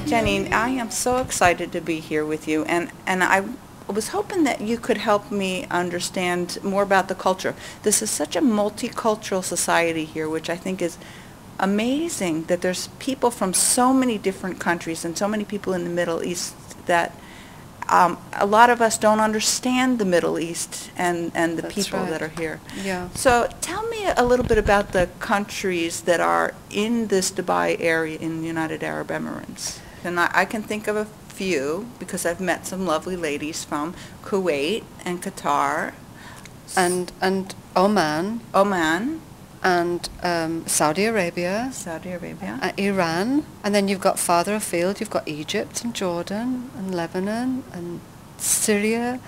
Janine, I am so excited to be here with you, and I was hoping that you could help me understand more about the culture. This is such a multicultural society here, which I think is amazing, that there's people from so many different countries and so many people in the Middle East that a lot of us don't understand the Middle East and the That's people right. that are here. Yeah. So tell me a little bit about the countries that are in this Dubai area in the United Arab Emirates. And I can think of a few because I've met some lovely ladies from Kuwait and Qatar. And Oman. Oman. And Saudi Arabia. Saudi Arabia. Iran. And then you've got farther afield, you've got Egypt and Jordan and Lebanon and Syria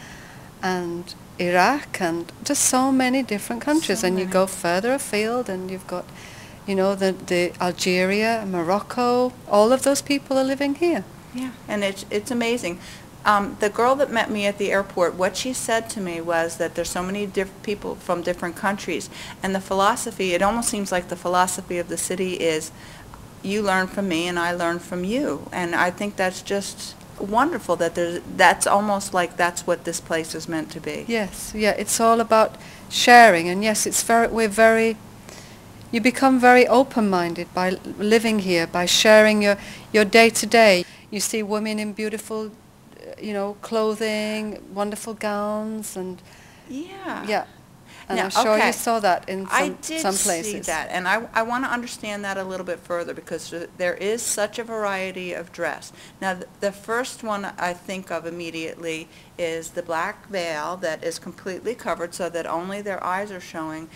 and Iraq and just so many different countries. So and you many. go further afield and you've got, you know, the Algeria, Morocco, all of those people are living here. Yeah, and it's amazing. The girl that met me at the airport, what she said to me was that there's so many people from different countries, and the philosophy, it almost seems like the philosophy of the city is you learn from me and I learn from you. And I think that's just wonderful that that's almost like that's what this place is meant to be. Yes, yeah, it's all about sharing, and yes, you become very open-minded by living here, by sharing your day-to-day. You see women in beautiful, clothing, wonderful gowns, and Yeah. And Now, I'm sure okay, you saw that in some places. I did see that, and I want to understand that a little bit further because there is such a variety of dress. Now, the first one I think of immediately is the black veil that is completely covered so that only their eyes are showing.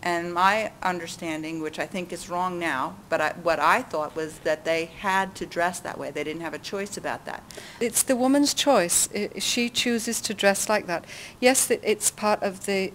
And my understanding, which I think is wrong now, but what I thought was that they had to dress that way. They didn't have a choice about that. It's the woman's choice. She chooses to dress like that. Yes, it's part of the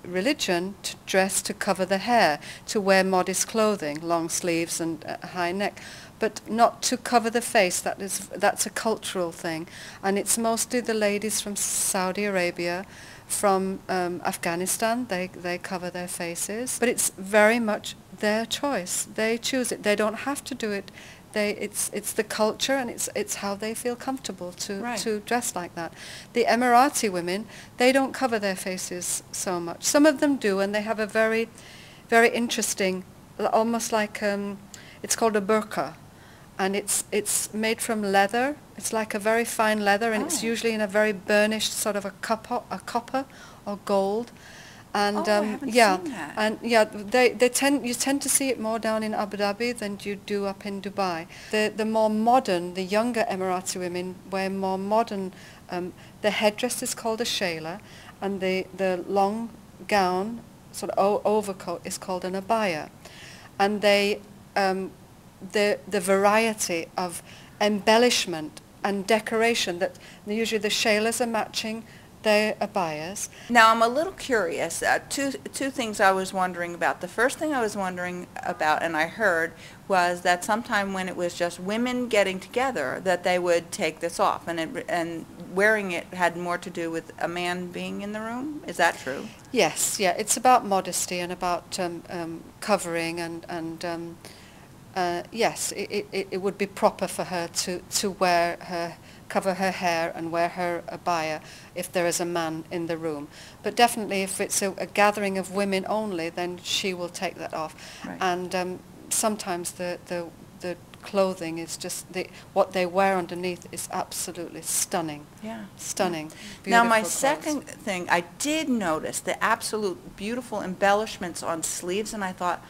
religion to dress to cover the hair, to wear modest clothing, long sleeves and a high neck, but not to cover the face. That's a cultural thing. And it's mostly the ladies from Saudi Arabia, from Afghanistan, they cover their faces, but it's very much their choice. They choose it. They don't have to do it. It's the culture, and it's how they feel comfortable to dress like that. The Emirati women, they don't cover their faces so much. Some of them do, and they have a very, very interesting, almost like it's called a burqa. And it's made from leather. It's like a very fine leather, and it's usually in a very burnished sort of a copper or gold. And I haven't seen that. And you tend to see it more down in Abu Dhabi than you do up in Dubai. The more modern, the younger Emirati women wear more modern. The headdress is called a shayla, and the long gown, sort of overcoat, is called an abaya, and they. The variety of embellishment and decoration that usually the shaylas are matching their abayas. Now I'm a little curious. Two things I was wondering about. The first thing I was wondering about, and I heard, was that sometime when it was just women getting together, that they would take this off, and wearing it had more to do with a man being in the room. Is that true? Yes, yeah. It's about modesty and about covering and. Yes, it would be proper for her to cover her hair and wear her abaya if there is a man in the room. But definitely if it's a gathering of women only, then she will take that off. Right. And sometimes the clothing is just, what they wear underneath is absolutely stunning. Yeah. Stunning. Now my Beautiful second clothes. thing, I did notice the absolute beautiful embellishments on sleeves, and I thought,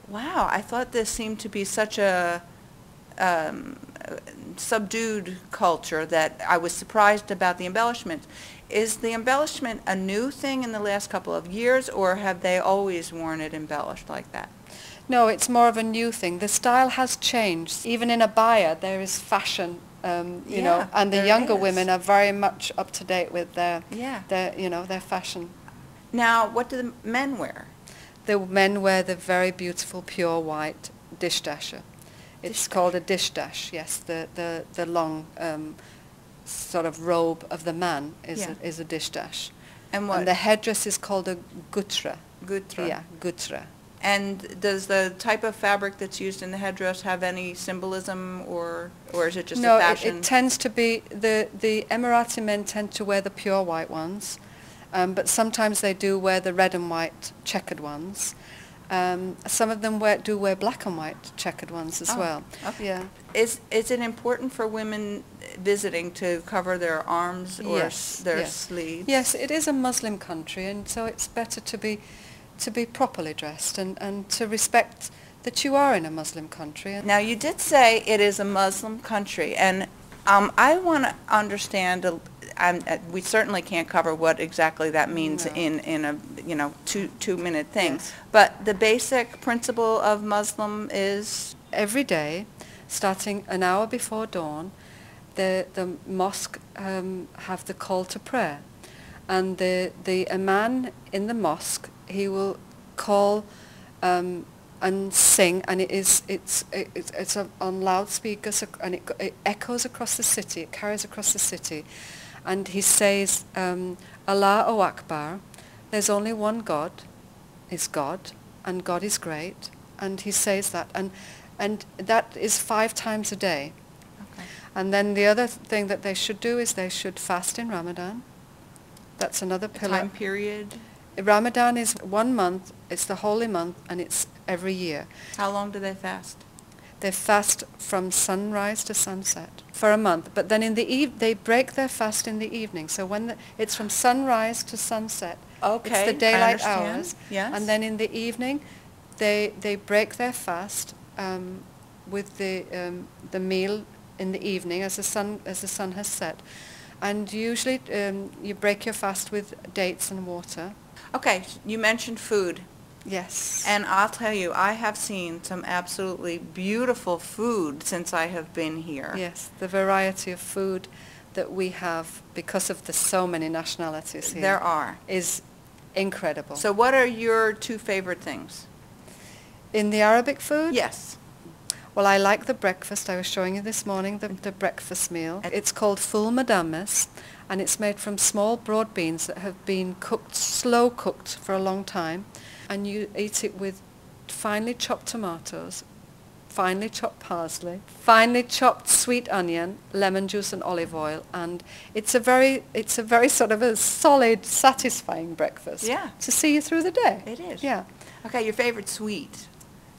wow, I thought this seemed to be such a subdued culture that I was surprised about the embellishment. Is the embellishment a new thing in the last couple of years, or have they always worn it embellished like that? No, it's more of a new thing. The style has changed. Even in abaya, there is fashion, you know, and the younger women are very much up to date with their fashion. Now, what do the men wear? The men wear the very beautiful pure white dish dasher. It's called a dish dash. Yes, the long sort of robe of the man is a dish dash. And what? And the headdress is called a gutra. Gutra. Yeah, gutra. And does the type of fabric that's used in the headdress have any symbolism, or is it just No, a fashion? it tends to be, the Emirati men tend to wear the pure white ones, but sometimes they do wear the red and white checkered ones. Some of them do wear black and white checkered ones as well. Okay. Yeah. Is it important for women visiting to cover their arms or Yes, their yes. sleeves? Yes, it is a Muslim country, and so it's better to be properly dressed and to respect that you are in a Muslim country. Now, you did say it is a Muslim country, and I want to understand, we certainly can't cover what exactly that means No. in a, two-minute thing. Yes. But the basic principle of Muslim is? Every day, starting an hour before dawn, the mosque have the call to prayer, and the imam in the mosque, he will call and sing, and it's on loudspeakers, and it echoes across the city, it carries across the city, and he says, Allahu Akbar, there's only one God, is God, and God is great, and he says that, and that is 5 times a day. Okay. And then the other thing that they should do is they should fast in Ramadan. That's another pillar. Time period? Ramadan is 1 month, it's the holy month, and it's every year. How long do they fast? They fast from sunrise to sunset for a month, but then in the they break their fast in the evening. So when it's from sunrise to sunset, Okay, it's the I daylight understand. hours, Yes. and then in the evening, they break their fast with the meal in the evening as the sun has set, and usually you break your fast with dates and water. Okay, you mentioned food. Yes. And I'll tell you, I have seen some absolutely beautiful food since I have been here. Yes, the variety of food that we have because of the so many nationalities here. There are. Is incredible. So what are your 2 favorite things? In the Arabic food? Yes. Well, I like the breakfast. I was showing you this morning the breakfast meal. It's called full madames, and it's made from small broad beans that have been cooked, slow cooked for a long time, and you eat it with finely chopped tomatoes, finely chopped parsley, finely chopped sweet onion, lemon juice and olive oil, and it's a very sort of a solid, satisfying breakfast. Yeah. To see you through the day. It is. Yeah. Okay, your favorite sweet?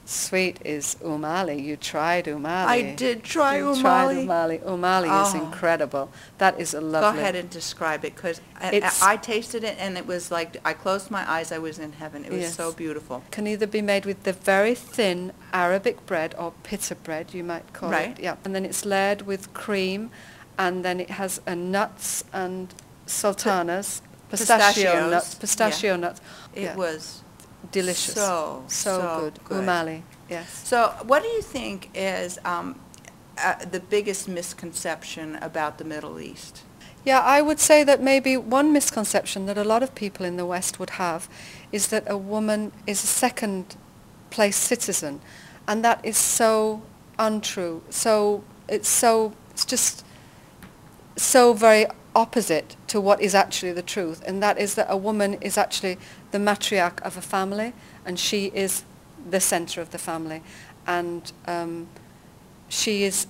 Sweet is umali. You tried umali. I did try You umali. tried umali. Umali is Oh. incredible. That is a lovely. Go ahead and describe it, because It's- I tasted it, and it was like I closed my eyes, I was in heaven. It was Yes. so beautiful. Can either be made with the very thin Arabic bread or pita bread, you might call Right. it. Yeah. And then it's layered with cream, and then it has nuts and sultanas, pistachio nuts, yeah. nuts. It Yeah. was Delicious. so good. good. Umali. Yes. So what do you think is the biggest misconception about the Middle East? Yeah, I would say that maybe one misconception that a lot of people in the West would have is that a woman is a second-place citizen, and that is so untrue. It's just so very opposite to what is actually the truth, and that is that a woman is actually the matriarch of a family, and she is the center of the family, and she is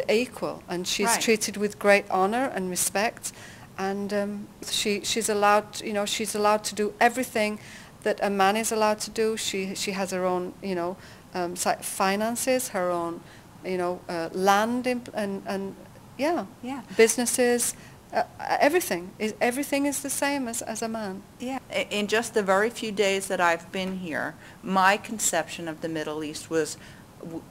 equal, and she's Right. treated with great honor and respect, and she's allowed to do everything that a man is allowed to do. She has her own finances, her own land and Yeah. businesses. Everything is the same as a man. Yeah. In just the very few days that I've been here, my conception of the Middle East was,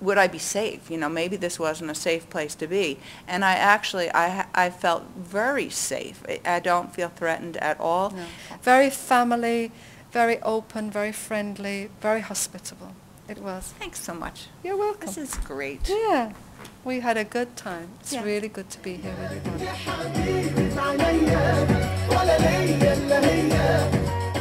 would I be safe? Maybe this wasn't a safe place to be. And I felt very safe. I don't feel threatened at all. No. Very family, very open, very friendly, very hospitable. It was. Thanks so much. You're welcome. This is great. Yeah, we had a good time. It's Yeah. really good to be here with you. يا حبيبي عليا ولا ليا الا هي